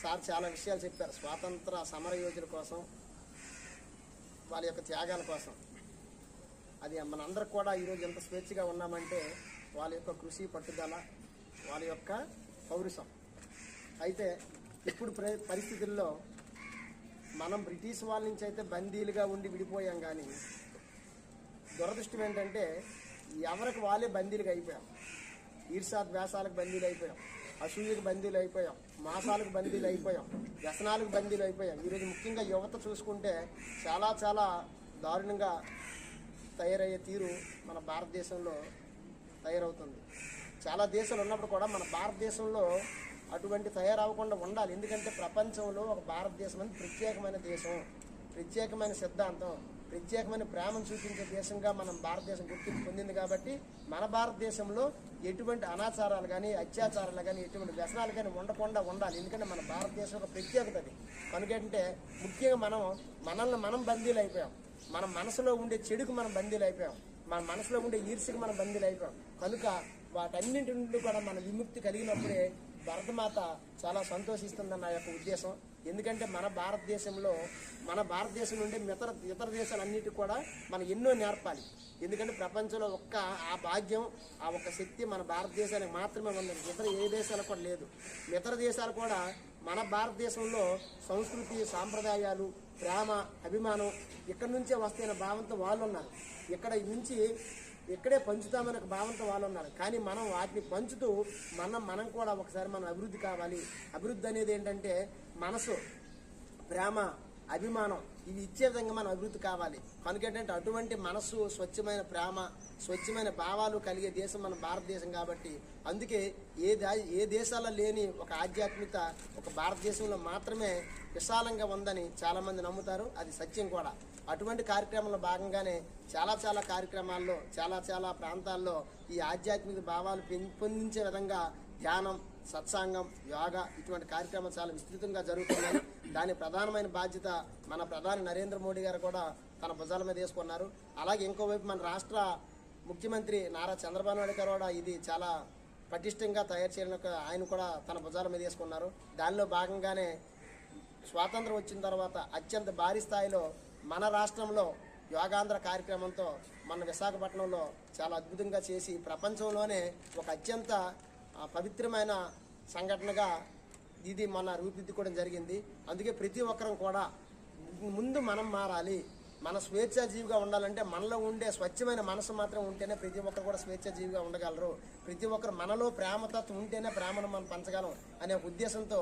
Sir చాలా విషయాలు చెప్పారు. స్వాతంత్ర సమర యోధుల కోసం, వాళ్ళ యొక్క త్యాగాల కోసం. అది మనందరికి కూడా ఈరోజు ఎంత స్వేచ్ఛగా ఉన్నామంటే వాళ్ళ యొక్క కృషి, పట్టుదల, వాళ్ళ యొక్క పౌరుషం. అయితే ఇప్పుడు పరిస్థితుల్లో మనం బ్రిటిష్ వాళ్ళ నుంచి అయితే బందీలుగా ఉండి విడిపోయాం, కానీ దురదృష్టం ఏంటంటే ఎవరికి వాళ్ళే బందీలుగా అయిపోయాం. ఈర్షాద్వేషాలకు బందీలు అయిపోయాం, అసూయకు బందీలు అయిపోయాం, మాసాలకు బందీలు అయిపోయాం, వ్యసనాలకు బందీలు అయిపోయాం. ఈరోజు ముఖ్యంగా యువత చూసుకుంటే చాలా చాలా దారుణంగా తయారయ్యే తీరు మన భారతదేశంలో తయారవుతుంది. చాలా దేశాలు ఉన్నప్పుడు కూడా మన భారతదేశంలో అటువంటి తయారవ్వకుండా ఉండాలి. ఎందుకంటే ప్రపంచంలో ఒక భారతదేశం అనేది ప్రత్యేకమైన దేశం, ప్రత్యేకమైన సిద్ధాంతం, ప్రత్యేకమైన ప్రేమను చూపించే దేశంగా మనం భారతదేశం గుర్తింపు పొందింది. కాబట్టి మన భారతదేశంలో ఎటువంటి అనాచారాలు కానీ, అత్యాచారాలు కానీ, ఎటువంటి వ్యసనాలు కానీ ఉండకుండా ఉండాలి. ఎందుకంటే మన భారతదేశం ఒక ప్రత్యేకత అది. కనుకంటే ముఖ్యంగా మనం బందీలు అయిపోయాం. మన మనసులో ఉండే చెడుకు మనం బందీలు అయిపోయాం, మన మనసులో ఉండే ఈర్ష్యకు మనం బందీలు అయిపోయాం. కనుక వాటన్నింటి నుండి కూడా మన విముక్తి కలిగినప్పుడే భరతమాత చాలా సంతోషిస్తుందన్న నా యొక్క ఉద్దేశం. ఎందుకంటే మన భారతదేశం నుండి ఇతర దేశాలన్నిటికీ కూడా మనం ఎన్నో నేర్పాలి. ఎందుకంటే ప్రపంచంలో ఆ భాగ్యం, ఆ ఒక్క శక్తి మన భారతదేశానికి మాత్రమే ఉంది. ఇతర ఏ దేశాలకు కూడా లేదు. ఇతర దేశాలు కూడా మన భారతదేశంలో సంస్కృతి, సాంప్రదాయాలు, ప్రేమ, అభిమానం ఇక్కడి నుంచే వస్తాయన్న భావంతో వాళ్ళు ఉన్నారు. ఇక్కడే పంచుతామనే భావంతో వాళ్ళు ఉన్నారు. కానీ మనం వాటిని పంచుతూ మనం కూడా ఒకసారి మనం అభివృద్ధి కావాలి. అభివృద్ధి అనేది ఏంటంటే మనసు, ప్రేమ, అభిమానం ఇవి ఇచ్చే విధంగా మనం అభివృద్ధి కావాలి. కనుకేంటంటే అటువంటి మనసు, స్వచ్ఛమైన ప్రేమ, స్వచ్ఛమైన భావాలు కలిగే దేశం మన భారతదేశం. కాబట్టి అందుకే ఏ దేశాల్లో లేని ఒక ఆధ్యాత్మికత ఒక భారతదేశంలో మాత్రమే విశాలంగా ఉందని చాలామంది నమ్ముతారు. అది సత్యం కూడా. అటువంటి కార్యక్రమంలో భాగంగానే చాలా కార్యక్రమాల్లో చాలా ప్రాంతాల్లో ఈ ఆధ్యాత్మిక భావాలు పెంపొందించే విధంగా ధ్యానం, సత్సంగం, యోగా ఇటువంటి కార్యక్రమాలు చాలా విస్తృతంగా జరుగుతున్నాయి. దాని ప్రధానమైన బాధ్యత మన ప్రధాని నరేంద్ర మోడీ గారు కూడా తన భుజాల మీద వేసుకున్నారు. అలాగే ఇంకోవైపు మన రాష్ట్ర ముఖ్యమంత్రి నారా చంద్రబాబు నాయుడు గారు కూడా ఇది చాలా పటిష్టంగా తయారు చేయడానికి ఆయన కూడా తన భుజాల మీద వేసుకున్నారు. దానిలో భాగంగానే స్వాతంత్రం వచ్చిన తర్వాత అత్యంత భారీ స్థాయిలో మన రాష్ట్రంలో యోగాంధ్ర కార్యక్రమంతో మన విశాఖపట్నంలో చాలా అద్భుతంగా చేసి ప్రపంచంలోనే ఒక అత్యంత పవిత్రమైన సంఘటనగా ఇది మన రూపుదిద్దుకోవడం జరిగింది. అందుకే ప్రతి ఒక్కరం కూడా ముందు మనం మారాలి. మన స్వేచ్ఛాజీవిగా ఉండాలంటే మనలో ఉండే స్వచ్ఛమైన మనసు మాత్రం ఉంటేనే ప్రతి ఒక్కరు కూడా స్వేచ్ఛాజీవిగా ఉండగలరు. ప్రతి ఒక్కరు మనలో ప్రేమతత్వం ఉంటేనే ప్రేమను మనం పంచగలం అనే ఉద్దేశంతో